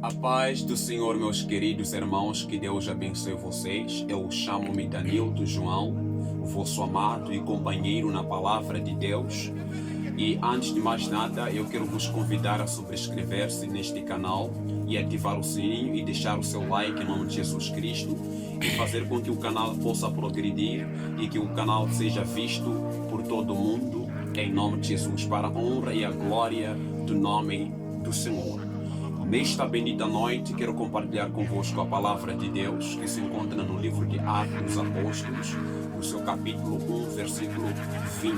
A paz do Senhor, meus queridos irmãos, que Deus abençoe vocês. Eu chamo-me Danilton João, vosso amado e companheiro na palavra de Deus. E antes de mais nada, eu quero vos convidar a subscrever-se neste canal e ativar o sininho e deixar o seu like em nome de Jesus Cristo e fazer com que o canal possa progredir e que o canal seja visto por todo o mundo em nome de Jesus, para a honra e a glória do nome do Senhor. Nesta bendita noite, quero compartilhar convosco a palavra de Deus, que se encontra no livro de Atos dos Apóstolos, no seu capítulo 1, versículo 20.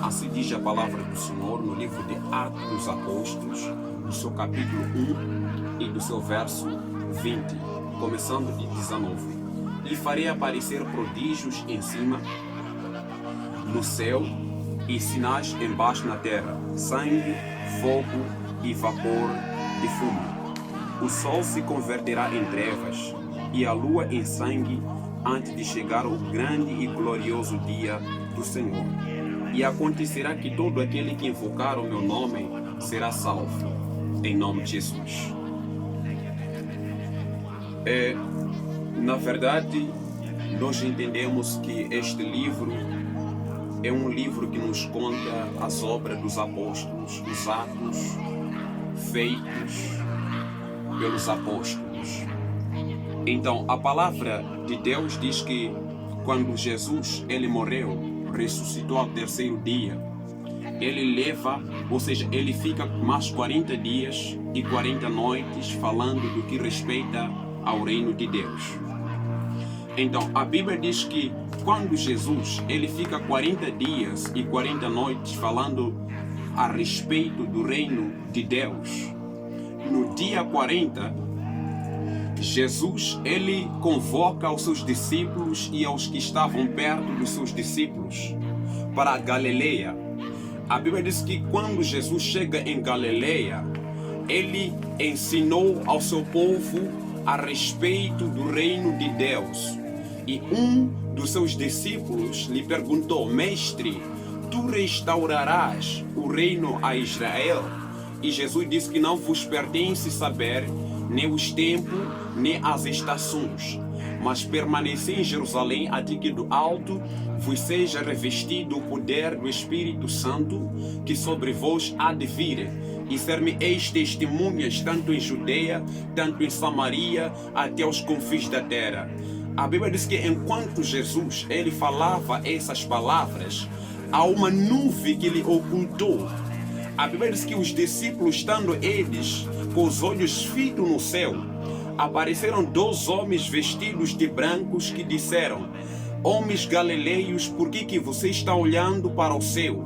Assim diz a palavra do Senhor no livro de Atos dos Apóstolos, no seu capítulo 1 e do seu verso 20, começando de 19. E farei aparecer prodígios em cima, no céu, e sinais embaixo na terra, sangue, fogo e vapor de fumo. O sol se converterá em trevas e a lua em sangue antes de chegar o grande e glorioso dia do Senhor. E acontecerá que todo aquele que invocar o meu nome será salvo, em nome de Jesus. Na verdade, nós entendemos que este livro é um livro que nos conta as obras dos apóstolos, os atos feitos pelos apóstolos. Então, a palavra de Deus diz que quando Jesus ele morreu, ressuscitou ao terceiro dia, ele leva, ou seja, ele fica mais 40 dias e 40 noites falando do que respeita ao reino de Deus. Então, a Bíblia diz que quando Jesus ele fica 40 dias e 40 noites falando a respeito do reino de Deus, no dia 40, Jesus ele convoca os seus discípulos e aos que estavam perto dos seus discípulos para a Galileia. A Bíblia diz que quando Jesus chega em Galileia, ele ensinou ao seu povo a respeito do reino de Deus. E um dos seus discípulos lhe perguntou: Mestre, tu restaurarás o reino a Israel? E Jesus disse que não vos pertence saber nem os tempos, nem as estações, mas permanecei em Jerusalém até que do alto vos seja revestido o poder do Espírito Santo, que sobre vós há de vir, e ser-me-eis testemunhas tanto em Judeia, tanto em Samaria, até aos confins da terra. A Bíblia diz que enquanto Jesus ele falava essas palavras, há uma nuvem que lhe ocultou. A Bíblia diz que os discípulos, estando eles com os olhos fitos no céu, apareceram dois homens vestidos de brancos que disseram: Homens galileus, por que vocês estão olhando para o céu?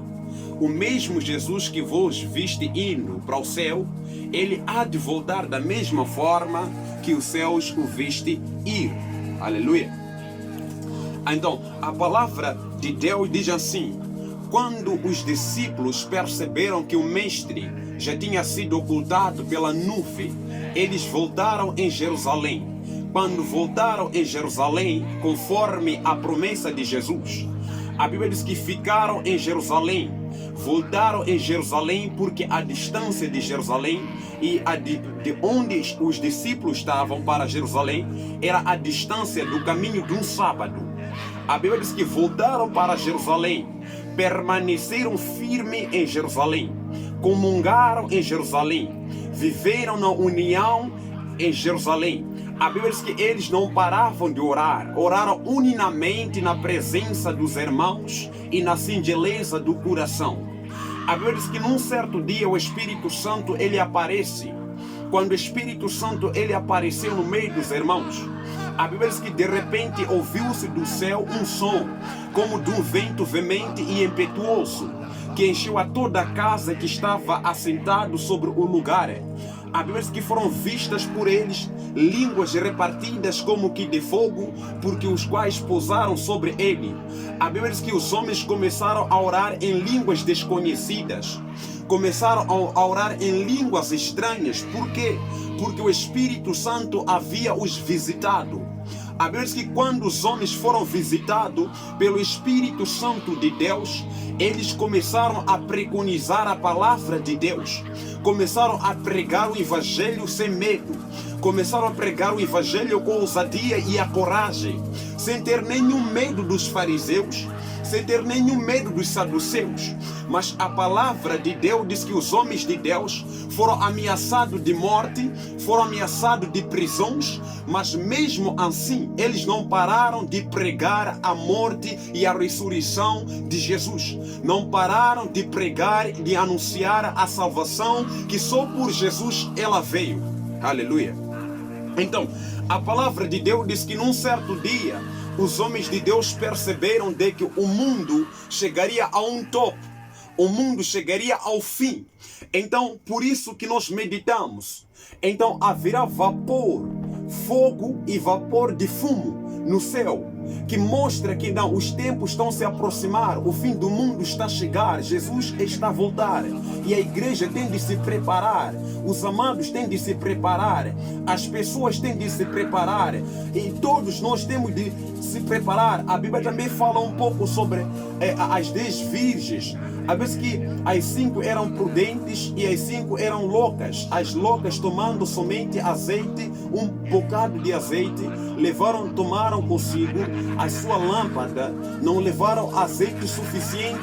O mesmo Jesus que vos viste indo para o céu, ele há de voltar da mesma forma que os céus o viste ir. Aleluia. Então, a palavra de Deus diz assim: quando os discípulos perceberam que o mestre já tinha sido ocultado pela nuvem, eles voltaram em Jerusalém. Quando voltaram em Jerusalém, conforme a promessa de Jesus, a Bíblia diz que ficaram em Jerusalém. Voltaram em Jerusalém porque a distância de Jerusalém e de onde os discípulos estavam para Jerusalém era a distância do caminho de um sábado. A Bíblia diz que voltaram para Jerusalém, permaneceram firmes em Jerusalém, comungaram em Jerusalém, viveram na união em Jerusalém. A Bíblia diz que eles não paravam de orar, oraram unicamente na presença dos irmãos e na singeleza do coração. A Bíblia diz que num certo dia o Espírito Santo ele aparece. Quando o Espírito Santo ele apareceu no meio dos irmãos, a Bíblia diz que de repente ouviu-se do céu um som, como de um vento veemente e impetuoso, que encheu a toda a casa que estava assentado sobre o lugar. A Bíblia diz que foram vistas por eles línguas repartidas como que de fogo, porque os quais pousaram sobre ele. A Bíblia diz que os homens começaram a orar em línguas desconhecidas, começaram a orar em línguas estranhas. Por quê? Porque o Espírito Santo havia os visitado. A Bíblia diz que quando os homens foram visitados pelo Espírito Santo de Deus, eles começaram a preconizar a palavra de Deus, começaram a pregar o Evangelho sem medo, começaram a pregar o Evangelho com ousadia e a coragem, sem ter nenhum medo dos fariseus, sem ter nenhum medo dos saduceus. Mas a palavra de Deus diz que os homens de Deus foram ameaçados de morte, foram ameaçados de prisões, mas mesmo assim eles não pararam de pregar a morte e a ressurreição de Jesus. Não pararam de pregar, de anunciar a salvação que só por Jesus ela veio. Aleluia. Então, a palavra de Deus diz que num certo dia os homens de Deus perceberam de que o mundo chegaria a um topo, o mundo chegaria ao fim. Então, por isso que nós meditamos. Então, haverá vapor, fogo e vapor de fumo no céu, que mostra que não, os tempos estão se aproximar, o fim do mundo está a chegar, Jesus está a voltar e a igreja tem de se preparar, os amados têm de se preparar, as pessoas têm de se preparar e todos nós temos de se preparar. A Bíblia também fala um pouco sobre as 10 virgens. Às vezes que as 5 eram prudentes e as 5 eram loucas. As loucas tomando somente azeite, um bocado de azeite, tomaram consigo a sua lâmpada, não levaram azeite suficiente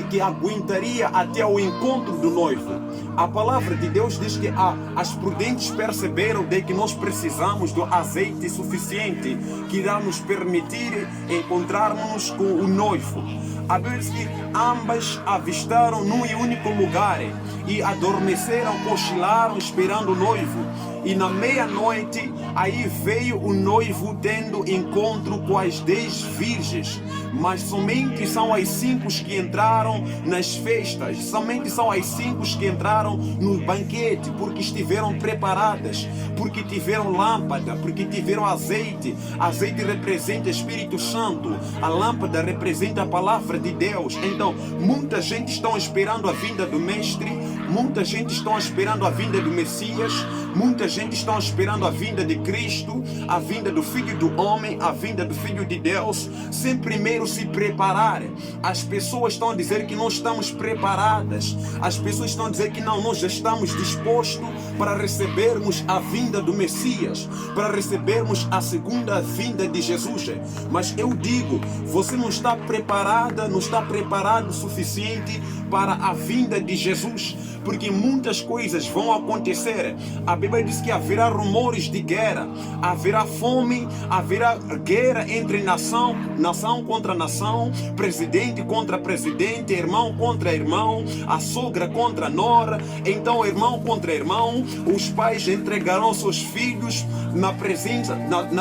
que aguentaria até o encontro do noivo. A palavra de Deus diz que as prudentes perceberam de que nós precisamos do azeite suficiente que irá nos permitir encontrarmos com o noivo. A Bíblia diz que ambas avistaram num e único lugar e adormeceram, cochilaram esperando o noivo. E na meia-noite, aí veio o noivo tendo encontro com as 10 virgens. Mas somente são as 5 que entraram nas festas. Somente são as 5 que entraram no banquete, porque estiveram preparadas, porque tiveram lâmpada, porque tiveram azeite. Azeite representa o Espírito Santo. A lâmpada representa a palavra de Deus. Então, muita gente está esperando a vinda do Mestre. Muita gente está esperando a vinda do Messias. Muita gente está esperando a vinda de Cristo, a vinda do Filho do Homem, a vinda do Filho de Deus, sem primeiro se preparar. As pessoas estão a dizer que não estamos preparadas. As pessoas estão a dizer que não, nós já estamos dispostos para recebermos a vinda do Messias, para recebermos a segunda vinda de Jesus. Mas eu digo, você não está preparada, não está preparado o suficiente para a vinda de Jesus, porque muitas coisas vão acontecer. A Bíblia diz que haverá rumores de guerra, haverá fome, haverá guerra entre nação contra nação, presidente contra presidente, irmão contra irmão, a sogra contra a nora, então irmão contra irmão. Os pais entregarão seus filhos na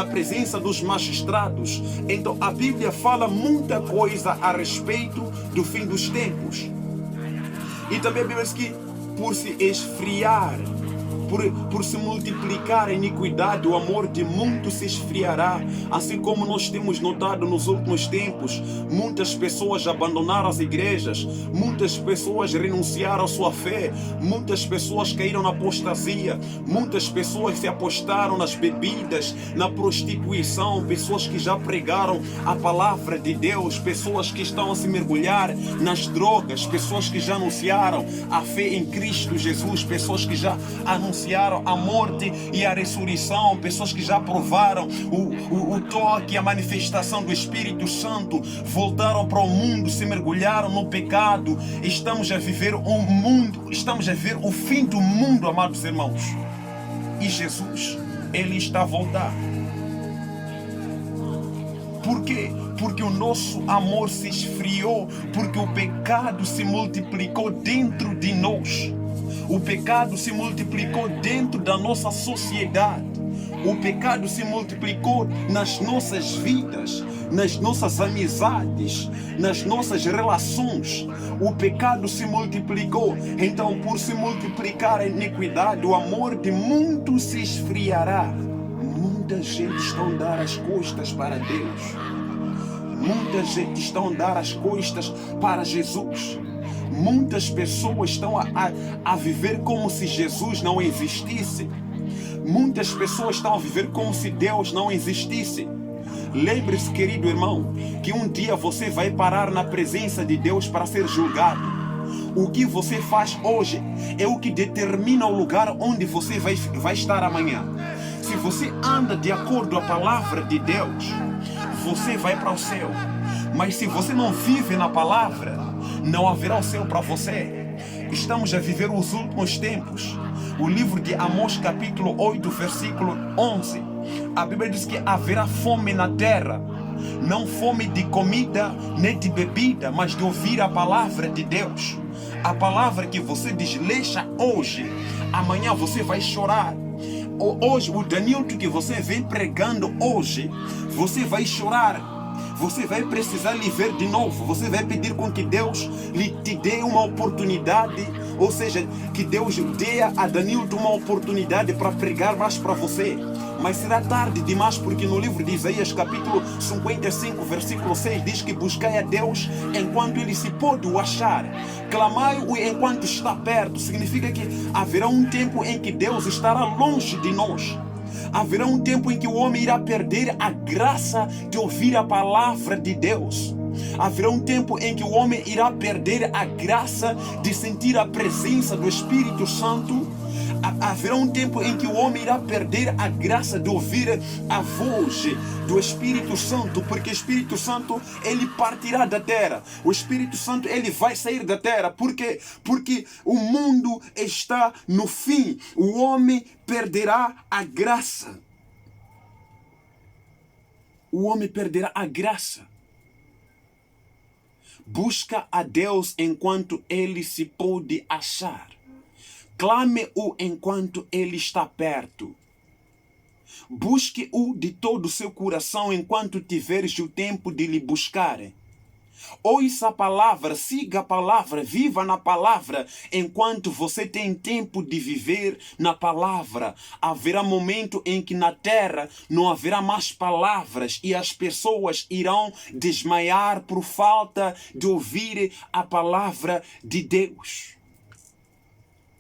presença dos magistrados. Então a Bíblia fala muita coisa a respeito do fim dos tempos. E também a Bíblia diz que por se esfriar, por se multiplicar a iniquidade, o amor de muitos se esfriará. Assim como nós temos notado nos últimos tempos, muitas pessoas abandonaram as igrejas, muitas pessoas renunciaram à sua fé, muitas pessoas caíram na apostasia, muitas pessoas se apostaram nas bebidas, na prostituição, pessoas que já pregaram a palavra de Deus, pessoas que estão a se mergulhar nas drogas, pessoas que já anunciaram a fé em Cristo Jesus, pessoas que já anunciaram a morte e a ressurreição, pessoas que já provaram o toque, a manifestação do Espírito Santo, voltaram para o mundo, se mergulharam no pecado. Estamos a viver estamos a ver o fim do mundo, amados irmãos. E Jesus, Ele está a voltar. Por quê? Porque o nosso amor se esfriou, porque o pecado se multiplicou dentro de nós. O pecado se multiplicou dentro da nossa sociedade. O pecado se multiplicou nas nossas vidas, nas nossas amizades, nas nossas relações. O pecado se multiplicou. Então, por se multiplicar a iniquidade, o amor de muitos se esfriará. Muita gente está a dar as costas para Deus. Muita gente está a dar as costas para Jesus. Muitas pessoas estão a viver como se Jesus não existisse. Muitas pessoas estão a viver como se Deus não existisse. Lembre-se, querido irmão, que um dia você vai parar na presença de Deus para ser julgado. O que você faz hoje é o que determina o lugar onde você vai estar amanhã. Se você anda de acordo com a palavra de Deus, você vai para o céu. Mas se você não vive na palavra, não haverá o céu para você. Estamos a viver os últimos tempos. O livro de Amós, capítulo 8, versículo 11. A Bíblia diz que haverá fome na terra. Não fome de comida nem de bebida, mas de ouvir a palavra de Deus. A palavra que você desleixa hoje, amanhã você vai chorar. Hoje, o Danilton que você vem pregando hoje, você vai chorar. Você vai precisar lhe ver de novo. Você vai pedir com que Deus te dê uma oportunidade. Ou seja, que Deus dê a Danilton uma oportunidade para pregar mais para você. Mas será tarde demais, porque no livro de Isaías, capítulo 55, versículo 6, diz que buscai a Deus enquanto Ele se pode o achar. Clamai-o enquanto está perto. Significa que haverá um tempo em que Deus estará longe de nós. Haverá um tempo em que o homem irá perder a graça de ouvir a palavra de Deus. Haverá um tempo em que o homem irá perder a graça de sentir a presença do Espírito Santo. Haverá um tempo em que o homem irá perder a graça de ouvir a voz do Espírito Santo, porque o Espírito Santo, ele partirá da terra. O Espírito Santo, ele vai sair da terra. Por quê? Porque o mundo está no fim. O homem perderá a graça. O homem perderá a graça. Busca a Deus enquanto ele se pode achar. Clame-o enquanto ele está perto. Busque-o de todo o seu coração enquanto tiveres o tempo de lhe buscar. Ouça a palavra, siga a palavra, viva na palavra enquanto você tem tempo de viver na palavra. Haverá momento em que na terra não haverá mais palavras e as pessoas irão desmaiar por falta de ouvir a palavra de Deus.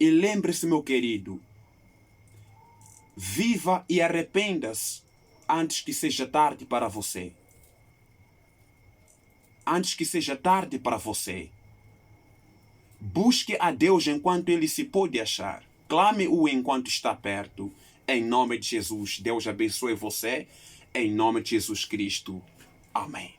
E lembre-se, meu querido, viva e arrependa-se antes que seja tarde para você. Antes que seja tarde para você. Busque a Deus enquanto Ele se pode achar. Clame-o enquanto está perto. Em nome de Jesus, Deus abençoe você. Em nome de Jesus Cristo. Amém.